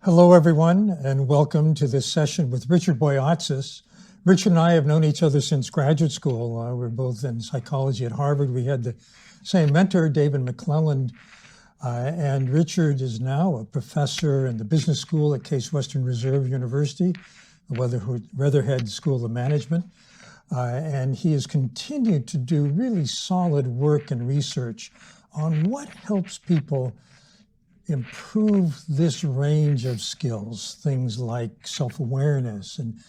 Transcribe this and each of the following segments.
Hello, everyone, and welcome to this session with Richard Boyatzis. Richard and I have known each other since graduate school. We're both in psychology at Harvard. We had the same mentor, David McClelland, and Richard is now a professor in the business school at Case Western Reserve University, the Weatherhead School of Management, and he has continued to do really solid work and research on what helps people improve this range of skills, things like self-awareness and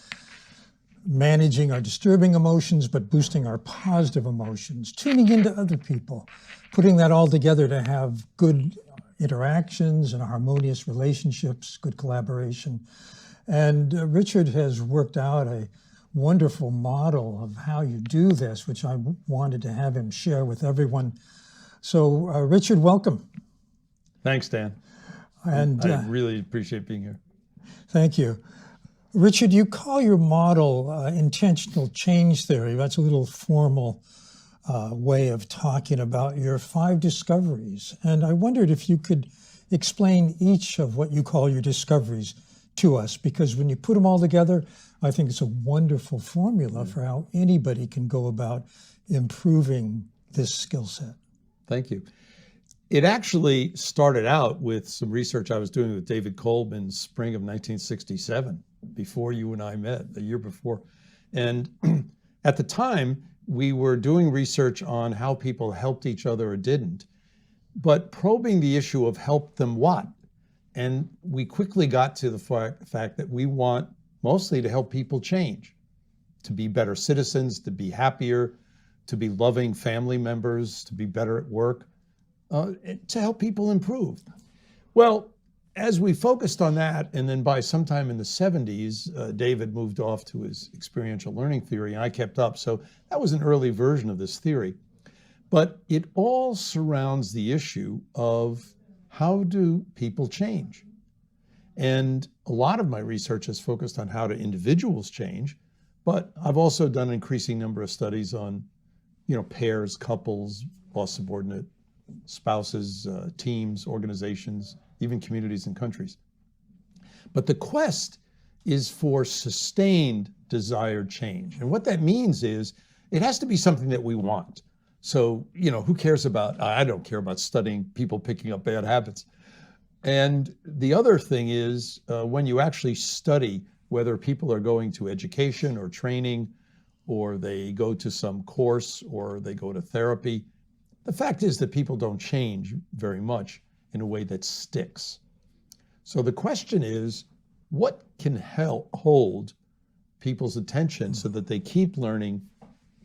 managing our disturbing emotions, but boosting our positive emotions, tuning into other people, putting that all together to have good interactions and harmonious relationships, good collaboration. And Richard has worked out a wonderful model of how you do this, which I wanted to have him share with everyone. So Richard, welcome. Thanks, Dan. And I really appreciate being here. Thank you. Richard, you call your model intentional change theory. That's a little formal way of talking about your 5 discoveries. And I wondered if you could explain each of what you call your discoveries to us, because when you put them all together, I think it's a wonderful formula for how anybody can go about improving this skill set. Thank you. It actually started out with some research I was doing with David Kolb in spring of 1967, before you and I met, the year before. And at the time, we were doing research on how people helped each other or didn't, but probing the issue of help them what? And we quickly got to the fact that we want mostly to help people change, to be better citizens, to be happier, to be loving family members, to be better at work. To help people improve. Well, as we focused on that, and then by sometime in the 70s, David moved off to his experiential learning theory, and I kept up. So that was an early version of this theory. But it all surrounds the issue of how do people change? And a lot of my research has focused on how do individuals change, but I've also done an increasing number of studies on, pairs, couples, boss-subordinate, spouses, teams, organizations, even communities and countries. But the quest is for sustained desired change. And what that means is it has to be something that we want. So, who cares about, I don't care about studying people picking up bad habits. And the other thing is when you actually study whether people are going to education or training, or they go to some course, or they go to therapy, the fact is that people don't change very much in a way that sticks. So the question is, what can hold people's attention so that they keep learning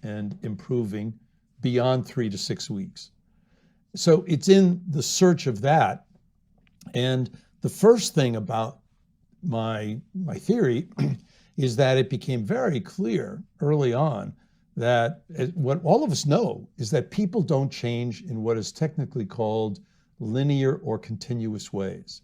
and improving beyond 3 to 6 weeks? So it's in the search of that. And the first thing about my theory is that it became very clear early on that what all of us know is that people don't change in what is technically called linear or continuous ways.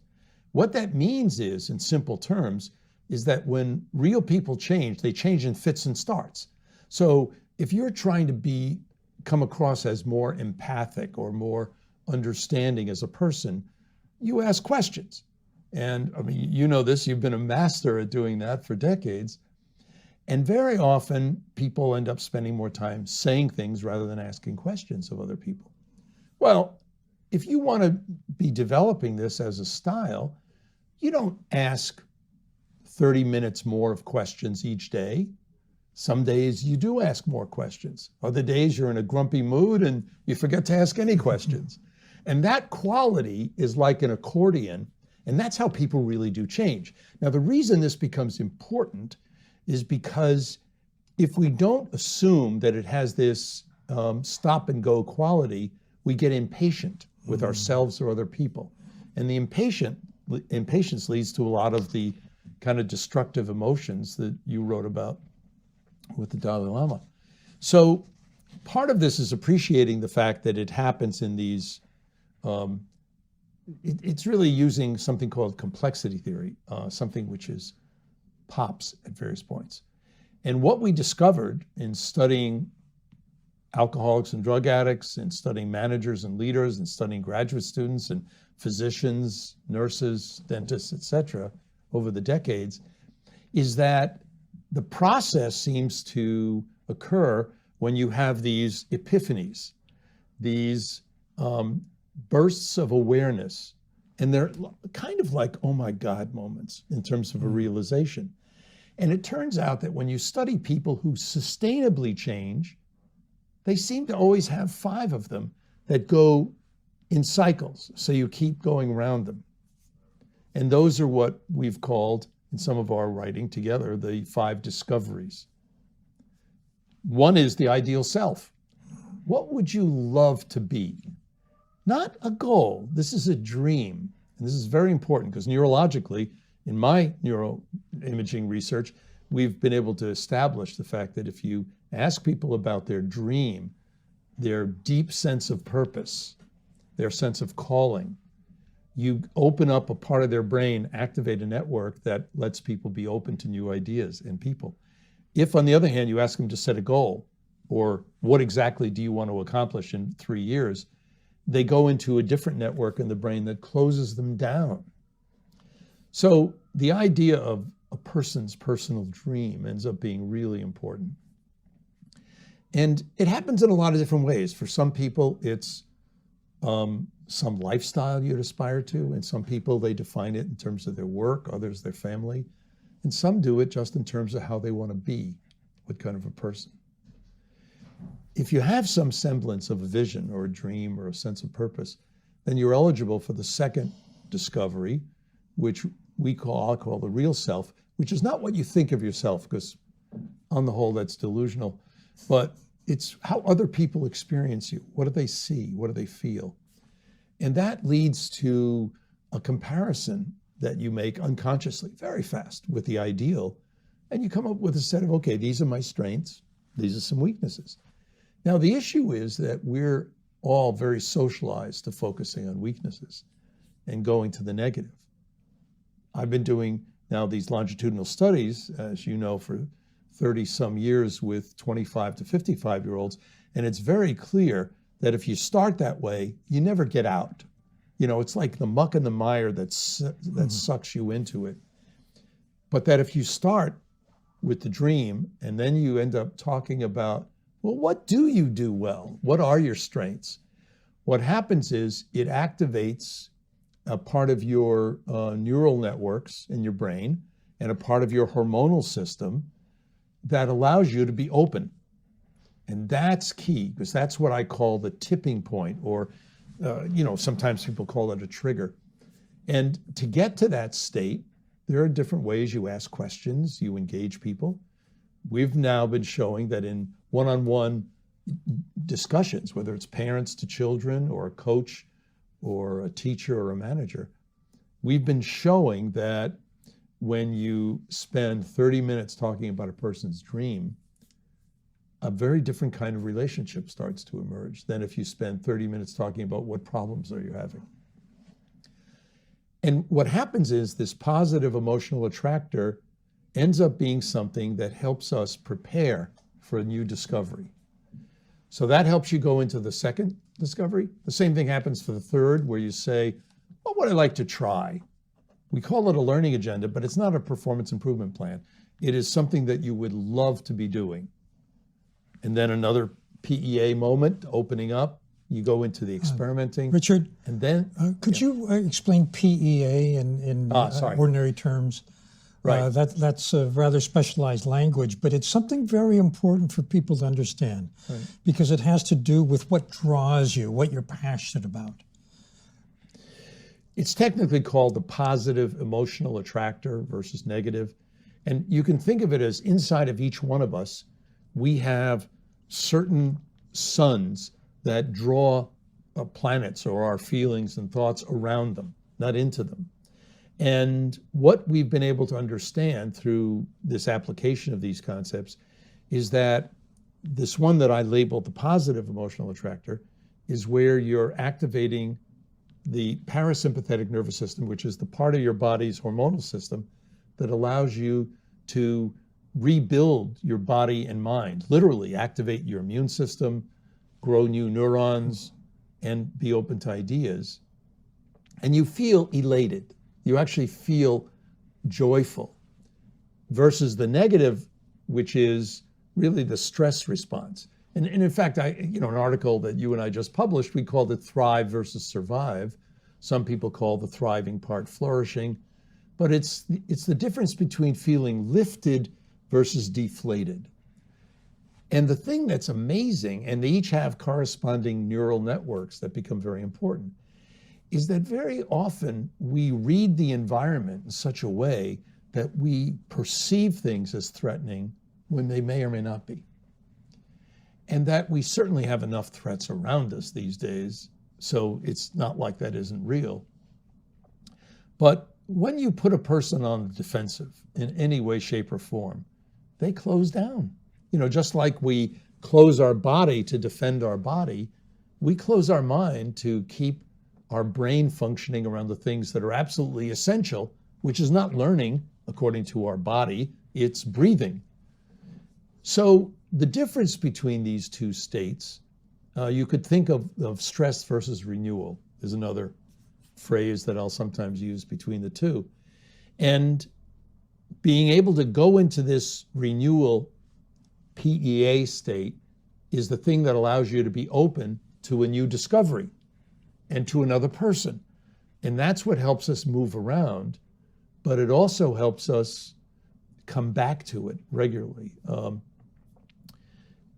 What that means is, in simple terms, is that when real people change, they change in fits and starts. So if you're trying to come across as more empathic or more understanding as a person, you ask questions. And I mean, you know this, you've been a master at doing that for decades. And very often people end up spending more time saying things rather than asking questions of other people. Well, if you want to be developing this as a style, you don't ask 30 minutes more of questions each day. Some days you do ask more questions. Other days you're in a grumpy mood and you forget to ask any questions. And that quality is like an accordion, and that's how people really do change. Now, the reason this becomes important is because if we don't assume that it has this stop and go quality, we get impatient with ourselves or other people. And the impatience leads to a lot of the kind of destructive emotions that you wrote about with the Dalai Lama. So part of this is appreciating the fact that it happens in these, it's really using something called complexity theory, something which is pops at various points. And what we discovered in studying alcoholics and drug addicts, and studying managers and leaders, and studying graduate students and physicians, nurses, dentists, etc., over the decades, is that the process seems to occur when you have these epiphanies, these bursts of awareness. And they're kind of like, oh my God moments in terms of a realization. And it turns out that when you study people who sustainably change, they seem to always have 5 of them that go in cycles. So you keep going around them. And those are what we've called, in some of our writing together, the 5 discoveries. One is the ideal self. What would you love to be? Not a goal. This is a dream. And this is very important because neurologically, in my neuroimaging research, we've been able to establish the fact that if you ask people about their dream, their deep sense of purpose, their sense of calling, you open up a part of their brain, activate a network that lets people be open to new ideas and people. If, on the other hand, you ask them to set a goal, or what exactly do you want to accomplish in 3 years, they go into a different network in the brain that closes them down. So the idea of a person's personal dream ends up being really important. And it happens in a lot of different ways. For some people, it's some lifestyle you'd aspire to, and some people, they define it in terms of their work, others their family, and some do it just in terms of how they want to be, what kind of a person. If you have some semblance of a vision or a dream or a sense of purpose, then you're eligible for the second discovery, which I'll call the real self, which is not what you think of yourself, because on the whole, that's delusional, but it's how other people experience you. What do they see? What do they feel? And that leads to a comparison that you make unconsciously, very fast, with the ideal. And you come up with a set of, okay, these are my strengths. These are some weaknesses. Now, the issue is that we're all very socialized to focusing on weaknesses and going to the negative. I've been doing now these longitudinal studies, as you know, for 30 some years with 25 to 55-year-olds. And it's very clear that if you start that way, you never get out. You know, it's like the muck and the mire that sucks you into it. But that if you start with the dream and then you end up talking about, well, what do you do well? What are your strengths? What happens is it activates a part of your neural networks in your brain and a part of your hormonal system that allows you to be open. And that's key, because that's what I call the tipping point, or sometimes people call it a trigger. And to get to that state, there are different ways you ask questions, you engage people. We've now been showing that in one-on-one discussions, whether it's parents to children or a coach or a teacher or a manager, we've been showing that when you spend 30 minutes talking about a person's dream, a very different kind of relationship starts to emerge than if you spend 30 minutes talking about what problems are you having. And what happens is this positive emotional attractor ends up being something that helps us prepare for a new discovery. So that helps you go into the second discovery. The same thing happens for the third, where you say, what would I like to try? We call it a learning agenda, but it's not a performance improvement plan. It is something that you would love to be doing. And then another PEA moment, opening up, you go into the experimenting. Richard, and then could you explain PEA in ordinary terms? Right. That's a rather specialized language, but it's something very important for people to understand, right, because it has to do with what draws you, what you're passionate about. It's technically called the positive emotional attractor versus negative. And you can think of it as inside of each one of us, we have certain suns that draw planets or our feelings and thoughts around them, not into them. And what we've been able to understand through this application of these concepts is that this one that I labeled the positive emotional attractor is where you're activating the parasympathetic nervous system, which is the part of your body's hormonal system that allows you to rebuild your body and mind, literally activate your immune system, grow new neurons, and be open to ideas. And you feel elated. You actually feel joyful versus the negative, which is really the stress response. And in fact, an article that you and I just published, we called it Thrive versus Survive. Some people call the thriving part flourishing, but it's the difference between feeling lifted versus deflated. And the thing that's amazing, and they each have corresponding neural networks that become very important, is that very often we read the environment in such a way that we perceive things as threatening when they may or may not be. And that we certainly have enough threats around us these days, so it's not like that isn't real. But when you put a person on the defensive in any way, shape, or form, they close down. Just like we close our body to defend our body, we close our mind to keep our brain functioning around the things that are absolutely essential, which is not learning according to our body, it's breathing. So the difference between these two states, you could think of stress versus renewal is another phrase that I'll sometimes use between the two. And being able to go into this renewal PEA state is the thing that allows you to be open to a new discovery and to another person. And that's what helps us move around, but it also helps us come back to it regularly.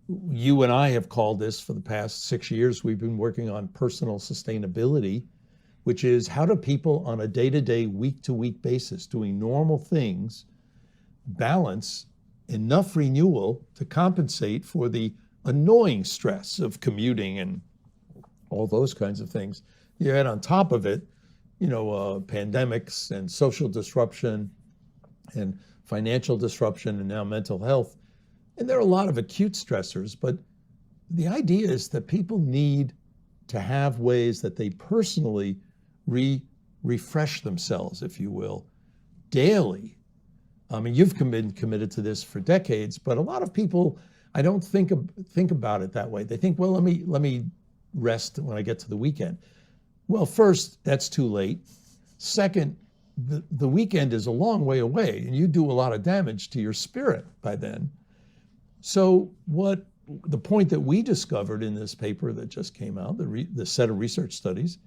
You and I have called this for the past 6 years, we've been working on personal sustainability, which is how do people on a day-to-day, week-to-week basis doing normal things balance enough renewal to compensate for the annoying stress of commuting and all those kinds of things. You add on top of it, pandemics and social disruption and financial disruption and now mental health. And there are a lot of acute stressors, but the idea is that people need to have ways that they personally refresh themselves, if you will, daily. I mean, you've been committed to this for decades, but a lot of people, I don't think about it that way. They think, well, let me rest when I get to the weekend. Well, first, that's too late. Second, the weekend is a long way away, and you do a lot of damage to your spirit by then. So the point that we discovered in this paper that just came out, the set of research studies,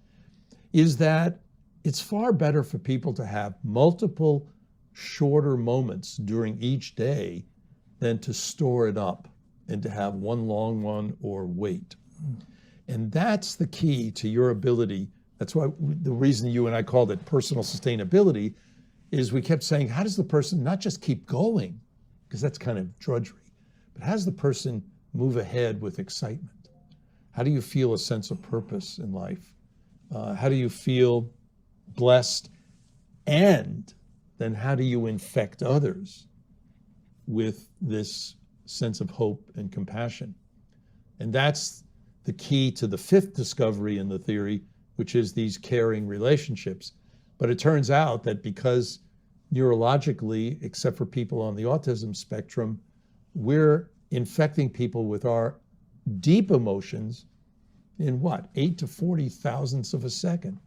is that it's far better for people to have multiple shorter moments during each day than to store it up and to have one long one or wait. And that's the key to your ability. That's why the reason you and I called it personal sustainability is we kept saying, how does the person not just keep going, because that's kind of drudgery, but how does the person move ahead with excitement? How do you feel a sense of purpose in life? How do you feel blessed? And then how do you infect others with this sense of hope and compassion? And that's the key to the fifth discovery in the theory, which is these caring relationships. But it turns out that because neurologically, except for people on the autism spectrum, we're infecting people with our deep emotions in 8 to 40 thousandths of a second.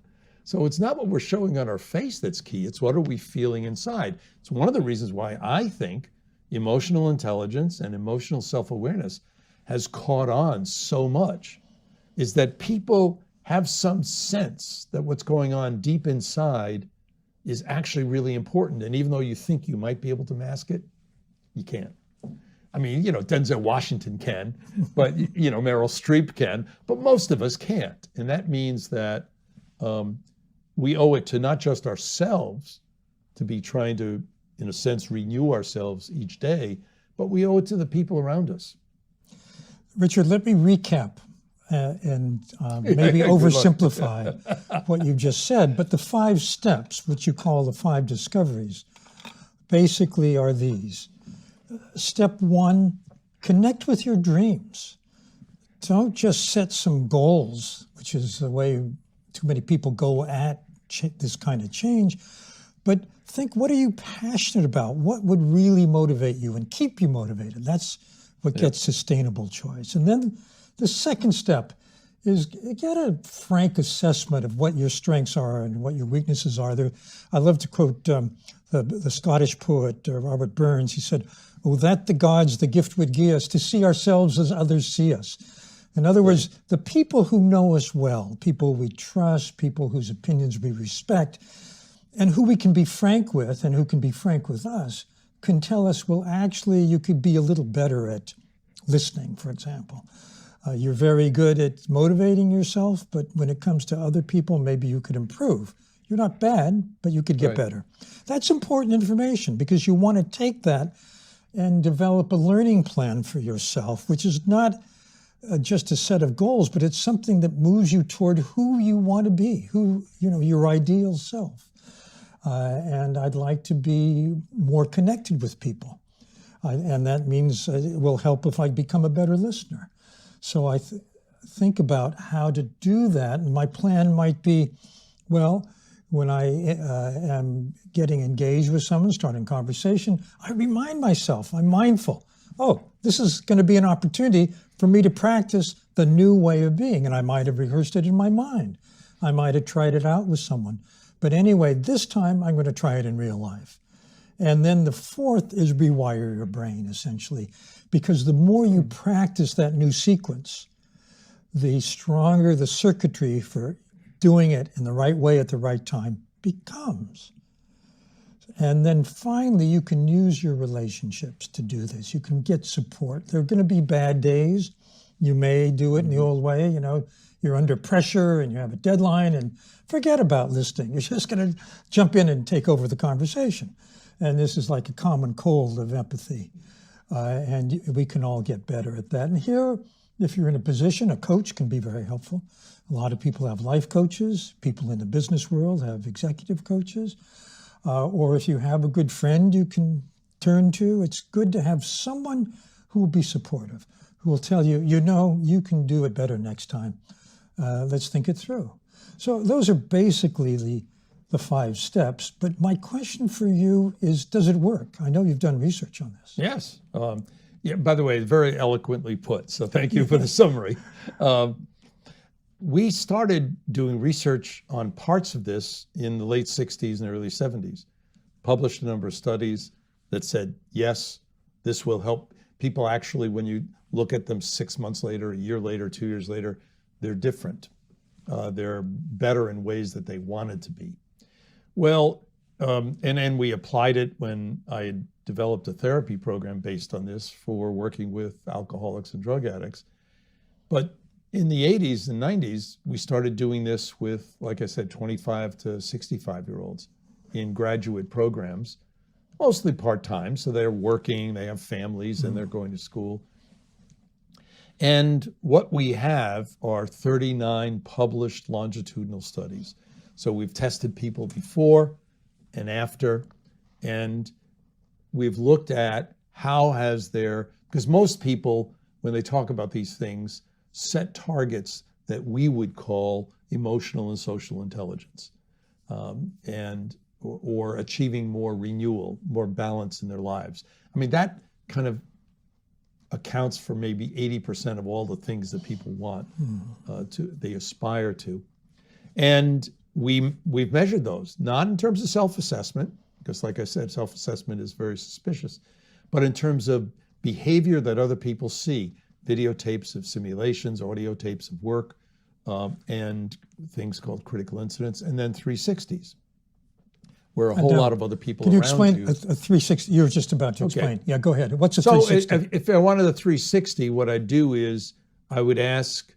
So it's not what we're showing on our face that's key, it's what are we feeling inside. It's one of the reasons why I think emotional intelligence and emotional self-awareness has caught on so much, is that people have some sense that what's going on deep inside is actually really important. And even though you think you might be able to mask it, you can't. I mean, Denzel Washington can, but, Meryl Streep can, but most of us can't. And that means that we owe it to not just ourselves to be trying to, in a sense, renew ourselves each day, but we owe it to the people around us. Richard, let me recap and maybe oversimplify what you've just said. But the 5 steps, which you call the 5 discoveries, basically are these. Step 1, connect with your dreams. Don't just set some goals, which is the way too many people go at this kind of change, But think, what are you passionate about? What would really motivate you and keep you motivated? That's what gets sustainable choice. And then the second step is get a frank assessment of what your strengths are and what your weaknesses are. I love to quote the Scottish poet Robert Burns. He said, "Oh, that the gods the gift would give us to see ourselves as others see us." In other words, the people who know us well, people we trust, people whose opinions we respect, and who we can be frank with and who can be frank with us, can tell us, well, actually, you could be a little better at listening, for example. You're very good at motivating yourself, but when it comes to other people, maybe you could improve. You're not bad, but you could get better. That's important information because you want to take that and develop a learning plan for yourself, which is not just a set of goals, but it's something that moves you toward who you want to be, your ideal self. And I'd like to be more connected with people. And that means it will help if I become a better listener. So I think about how to do that. And my plan might be, well, when I am getting engaged with someone, starting a conversation, I remind myself, I'm mindful. Oh, this is going to be an opportunity for me to practice the new way of being. And I might have rehearsed it in my mind. I might have tried it out with someone. But anyway, this time I'm going to try it in real life. And then the fourth is rewire your brain, essentially. Because the more you practice that new sequence, the stronger the circuitry for doing it in the right way at the right time becomes. And then finally, you can use your relationships to do this. You can get support. There are going to be bad days. You may do it in the old way, you're under pressure and you have a deadline, and forget about listening. You're just going to jump in and take over the conversation. And this is like a common cold of empathy. And we can all get better at that. And here, if you're in a position, a coach can be very helpful. A lot of people have life coaches. People in the business world have executive coaches. Or if you have a good friend you can turn to, it's good to have someone who will be supportive, who will tell you, you can do it better next time. Let's think it through. So those are basically the 5 steps. But my question for you is, does it work? I know you've done research on this. Yes. By the way, very eloquently put. So thank you for the summary. We started doing research on parts of this in the late 60s and early 70s. Published a number of studies that said, yes, this will help people. Actually, when you look at them 6 months later, a year later, 2 years later, they're different. They're better in ways that they wanted to be. Well, and then we applied it when I had developed a therapy program based on this for working with alcoholics and drug addicts. But in the 80s and 90s, we started doing this with, like I said, 25 to 65-year-olds in graduate programs, mostly part-time. So they're working, they have families, and they're going to school. And what we have are 39 published longitudinal studies. So we've tested people before and after, and we've looked at how has because most people, when they talk about these things, set targets that we would call emotional and social intelligence, or achieving more renewal, more balance in their lives. I mean, that kind of accounts for maybe 80% of all the things that people want, they aspire to. And we've measured those, not in terms of self-assessment, because like I said, self-assessment is very suspicious, but in terms of behavior that other people see, videotapes of simulations, audio tapes of work, and things called critical incidents, and then 360s, where a whole lot of other people around you. Can you explain a 360? You were just about to explain. Yeah, go ahead. What's a 360? So if I wanted a 360, what I'd do is I would ask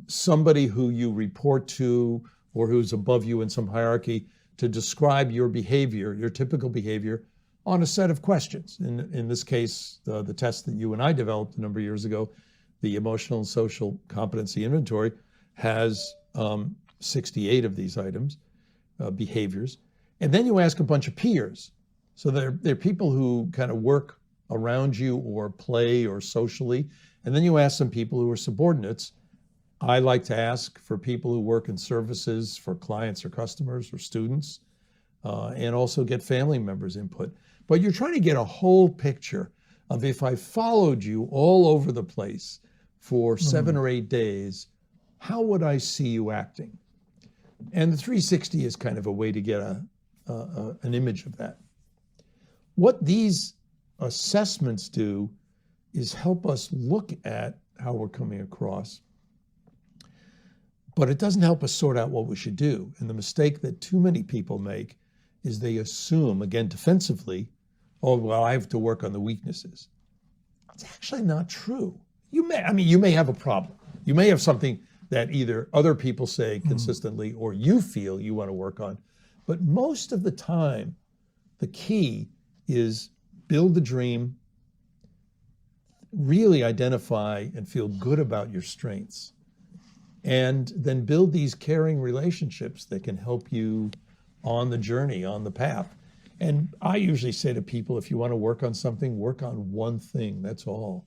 somebody who you report to or who's above you in some hierarchy to describe your behavior, your typical behavior, on a set of questions. In this case, the test that you and I developed a number of years ago, the Emotional and Social Competency Inventory, has 68 of these items, behaviors. And then you ask a bunch of peers. So they're people who kind of work around you or play or socially. And then you ask some people who are subordinates. I like to ask for people who work in services for clients or customers or students. and also get family members' input. But you're trying to get a whole picture of, if I followed you all over the place for 7 or 8 days, how would I see you acting? And the 360 is kind of a way to get an image of that. What these assessments do is help us look at how we're coming across, but it doesn't help us sort out what we should do. And the mistake that too many people make is they assume, again, defensively, oh, well, I have to work on the weaknesses. It's actually not true. You may have a problem. You may have something that either other people say consistently or you feel you want to work on. But most of the time, the key is build the dream, really identify and feel good about your strengths, and then build these caring relationships that can help you on the journey, on the path. And I usually say to people, if you want to work on something, work on one thing, that's all.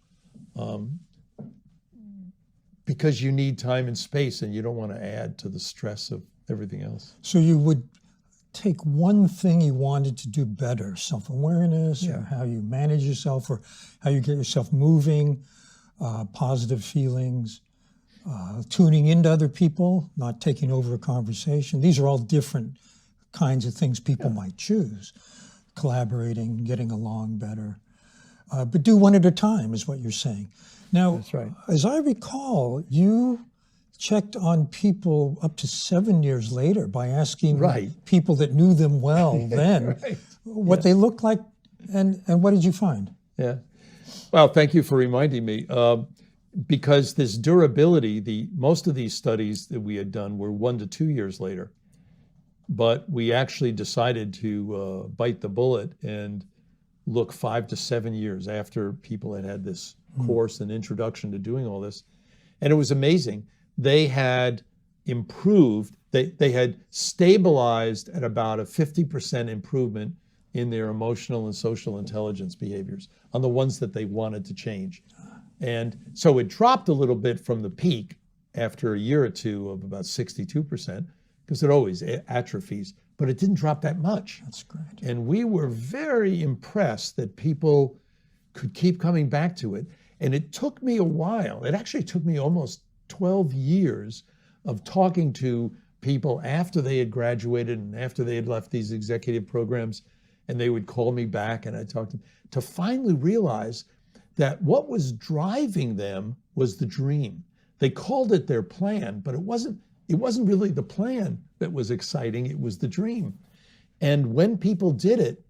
Because you need time and space, and you don't want to add to the stress of everything else. So you would take one thing you wanted to do better, self-awareness, or how you manage yourself, or how you get yourself moving, positive feelings, tuning into other people, not taking over a conversation. These are all different kinds of things people might choose. Collaborating, getting along better. But do one at a time is what you're saying. Now, That's right. As I recall, you checked on people up to 7 years later by asking people that knew them well then what they looked like, and what did you find? Yeah. Well, thank you for reminding me. Because this durability, most of these studies that we had done were 1 to 2 years later. But we actually decided to bite the bullet and look 5 to 7 years after people had this course and introduction to doing all this. And it was amazing. They had improved, they had stabilized at about a 50% improvement in their emotional and social intelligence behaviors on the ones that they wanted to change. And so it dropped a little bit from the peak after a year or two of about 62%, because it always atrophies, but it didn't drop that much. That's great. And we were very impressed that people could keep coming back to it. And it took me a while. It actually took me almost 12 years of talking to people after they had graduated and after they had left these executive programs, and they would call me back and I'd talk to them, to finally realize that what was driving them was the dream. They called it their plan, but it wasn't really the plan that was exciting, it was the dream. And when people did it,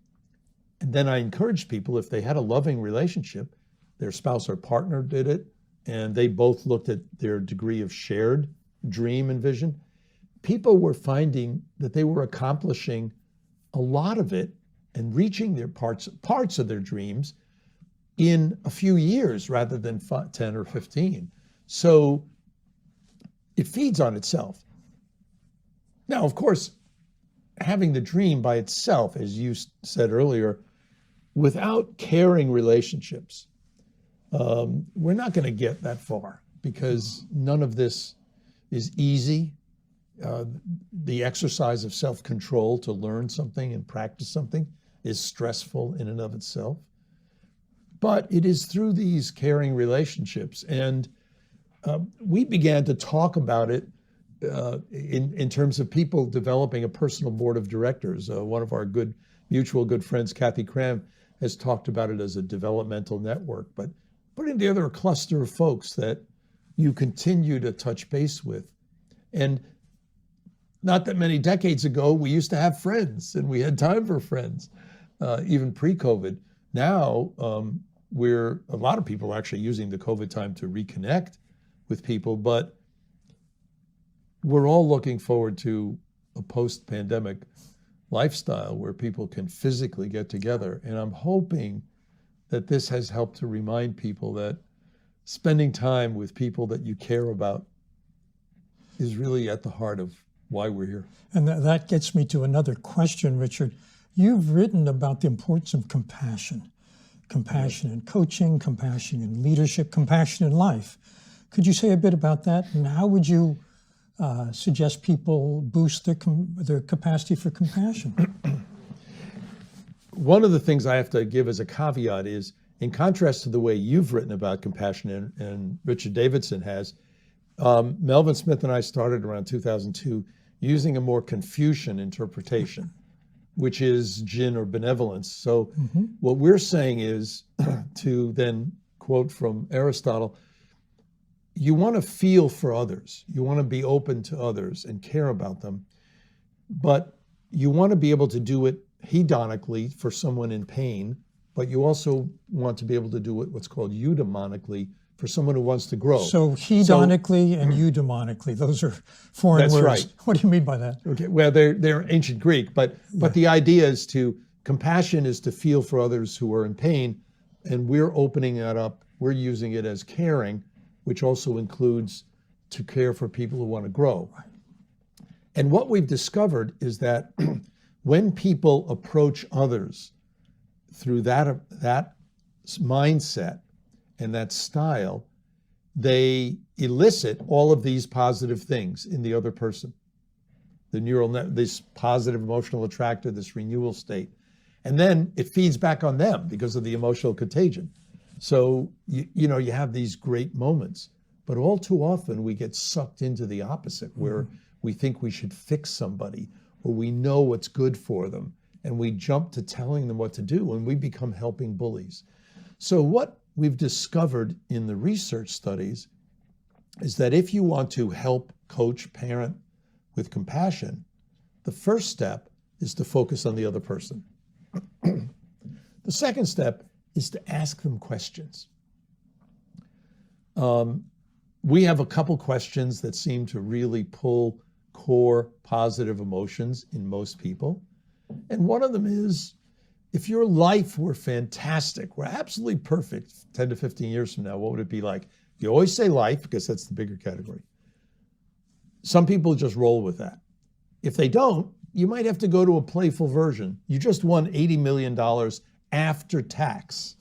and then I encouraged people, if they had a loving relationship, their spouse or partner did it, and they both looked at their degree of shared dream and vision, people were finding that they were accomplishing a lot of it and reaching their parts of their dreams in a few years rather than 10 or 15. So it feeds on itself. Now, of course, having the dream by itself, as you said earlier, without caring relationships, we're not going to get that far, because none of this is easy. The exercise of self-control to learn something and practice something is stressful in and of itself. But it is through these caring relationships. And we began to talk about it in terms of people developing a personal board of directors. One of our mutual good friends, Kathy Cram, has talked about it as a developmental network. But putting together a cluster of folks that you continue to touch base with. And not that many decades ago, we used to have friends and we had time for friends, even pre-COVID. Now, a lot of people are actually using the COVID time to reconnect with people, but we're all looking forward to a post-pandemic lifestyle where people can physically get together. And I'm hoping that this has helped to remind people that spending time with people that you care about is really at the heart of why we're here. And that gets me to another question, Richard. You've written about the importance of compassion. Compassion in coaching, compassion in leadership, compassion in life. Could you say a bit about that? And how would you suggest people boost their capacity for compassion? One of the things I have to give as a caveat is, in contrast to the way you've written about compassion and Richard Davidson has, Melvin Smith and I started around 2002 using a more Confucian interpretation, which is jin or benevolence. So what we're saying is, to then quote from Aristotle, you want to feel for others. You want to be open to others and care about them, but you want to be able to do it hedonically for someone in pain, but you also want to be able to do it what's called eudaimonically for someone who wants to grow. So hedonically and eudaimonically, those are foreign That's words. right. What do you mean by that? Okay, well, they're ancient Greek, but the idea is compassion is to feel for others who are in pain, and we're opening that up. We're using it as caring, which also includes to care for people who want to grow. Right. And what we've discovered is that when people approach others through that mindset and that style, they elicit all of these positive things in the other person. The neural net, this positive emotional attractor, this renewal state. And then it feeds back on them because of the emotional contagion. So, you know, you have these great moments, but all too often we get sucked into the opposite, where we think we should fix somebody, or we know what's good for them, and we jump to telling them what to do, and we become helping bullies. So what we've discovered in the research studies is that if you want to help coach, parent with compassion, the first step is to focus on the other person. The second step is to ask them questions. We have a couple questions that seem to really pull core positive emotions in most people. And one of them is, if your life were fantastic, were absolutely perfect 10 to 15 years from now, what would it be like? You always say life because that's the bigger category. Some people just roll with that. If they don't, you might have to go to a playful version. You just won $80 million after tax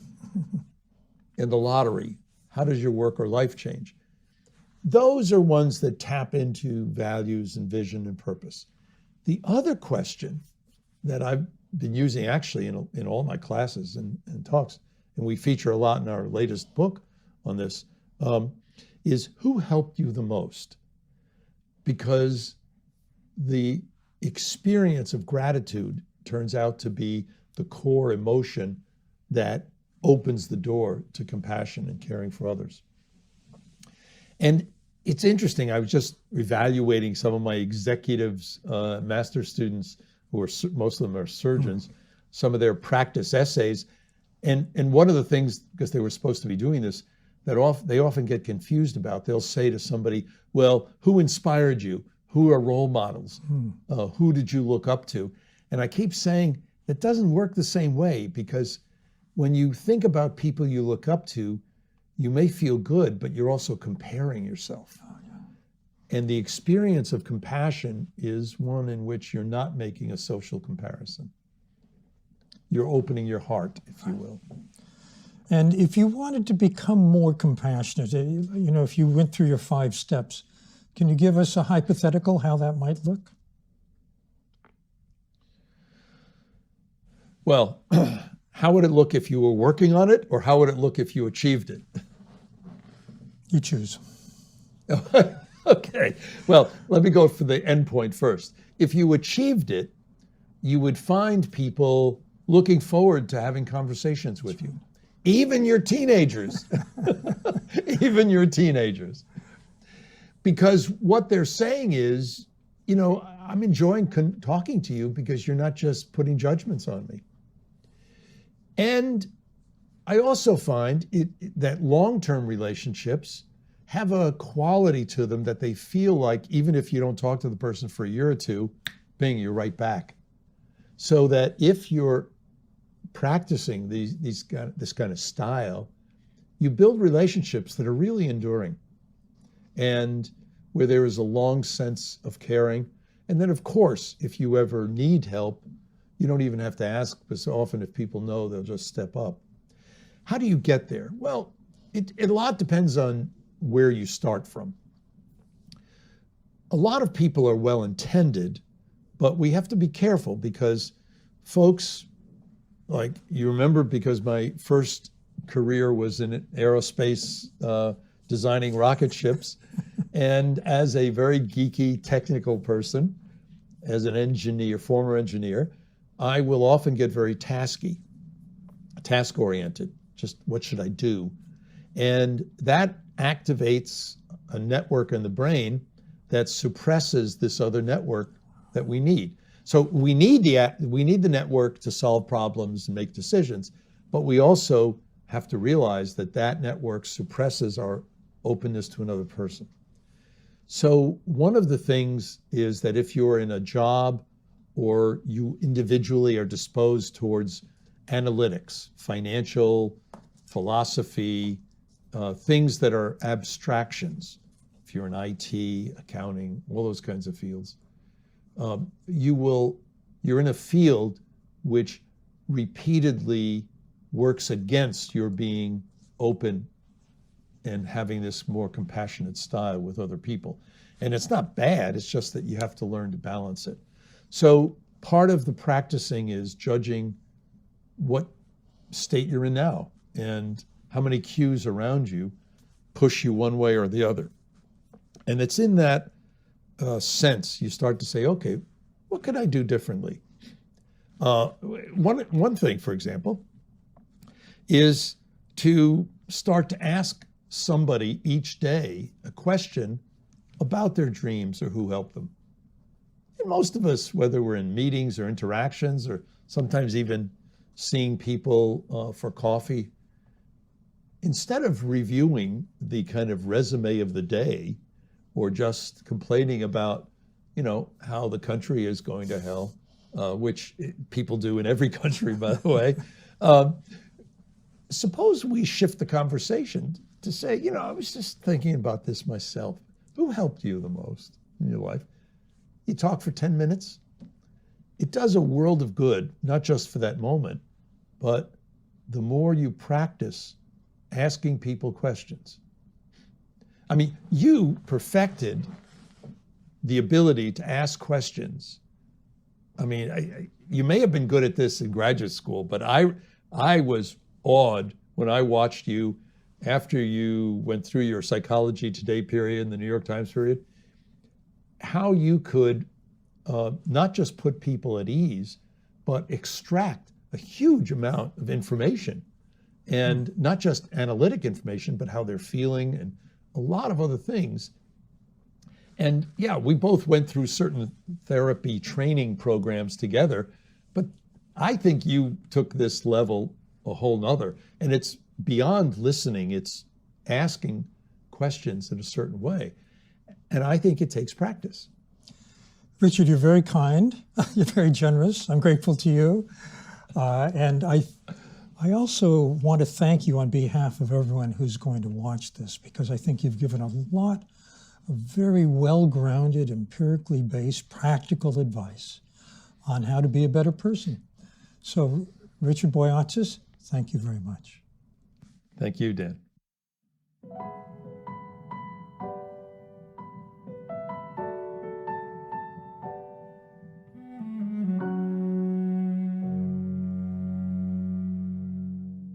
in the lottery. How does your work or life change? Those are ones that tap into values and vision and purpose. The other question that I've been using actually in all my classes and talks, and we feature a lot in our latest book on this, is who helped you the most? Because the experience of gratitude turns out to be the core emotion that opens the door to compassion and caring for others. And it's interesting, I was just evaluating some of my executives, master students, who are, most of them are surgeons, some of their practice essays. And one of the things, because they were supposed to be doing this, that they often get confused about, they'll say to somebody, well, who inspired you? Who are role models? Who did you look up to? And I keep saying, it doesn't work the same way, because when you think about people you look up to, you may feel good, but you're also comparing yourself. Oh, yeah. And the experience of compassion is one in which you're not making a social comparison. You're opening your heart, if you will. And if you wanted to become more compassionate, you know, if you went through your 5 steps, can you give us a hypothetical how that might look? Well, how would it look if you were working on it, or how would it look if you achieved it? You choose. Okay. Well, let me go for the end point first. If you achieved it, you would find people looking forward to having conversations with you. Even your teenagers. Even your teenagers. Because what they're saying is, you know, I'm enjoying talking to you because you're not just putting judgments on me. And I also find that long-term relationships have a quality to them that they feel like, even if you don't talk to the person for a year or two, bing, you're right back. So that if you're practicing this kind of style, you build relationships that are really enduring, and where there is a long sense of caring. And then, of course, if you ever need help, you don't even have to ask, because often if people know, they'll just step up. How do you get there? Well, it a lot depends on where you start from. a lot of people are well intended, but we have to be careful because folks, like you remember, because my first career was in aerospace, designing rocket ships. And as a very geeky technical person, as an engineer, former engineer, I will often get very task-oriented. Just what should I do? And that activates a network in the brain that suppresses this other network that we need. So we need the network to solve problems and make decisions, but we also have to realize that that network suppresses our openness to another person. So one of the things is that if you're in a job or you individually are disposed towards analytics, financial, philosophy, things that are abstractions, if you're in IT, accounting, all those kinds of fields, you're in a field which repeatedly works against your being open and having this more compassionate style with other people. And it's not bad, it's just that you have to learn to balance it. So part of the practicing is judging what state you're in now and how many cues around you push you one way or the other. And it's in that sense you start to say, okay, what could I do differently? One thing, for example, is to start to ask somebody each day a question about their dreams or who helped them. And most of us, whether we're in meetings or interactions or sometimes even seeing people for coffee, instead of reviewing the kind of resume of the day or just complaining about, how the country is going to hell, which people do in every country, by the way, suppose we shift the conversation to say, I was just thinking about this myself. Who helped you the most in your life? You talk for 10 minutes. It does a world of good, not just for that moment, but the more you practice asking people questions. I mean, you perfected the ability to ask questions. I mean, you may have been good at this in graduate school, but I was awed when I watched you after you went through your Psychology Today period and the New York Times period, how you could not just put people at ease, but extract a huge amount of information. And not just analytic information, but how they're feeling and a lot of other things. And yeah, we both went through certain therapy training programs together, but I think you took this level a whole nother. And it's beyond listening, it's asking questions in a certain way. And I think it takes practice. Richard, you're very kind. You're very generous. I'm grateful to you. And I also want to thank you on behalf of everyone who's going to watch this, because I think you've given a lot of very well-grounded, empirically based, practical advice on how to be a better person. So, Richard Boyatzis, thank you very much. Thank you, Dan.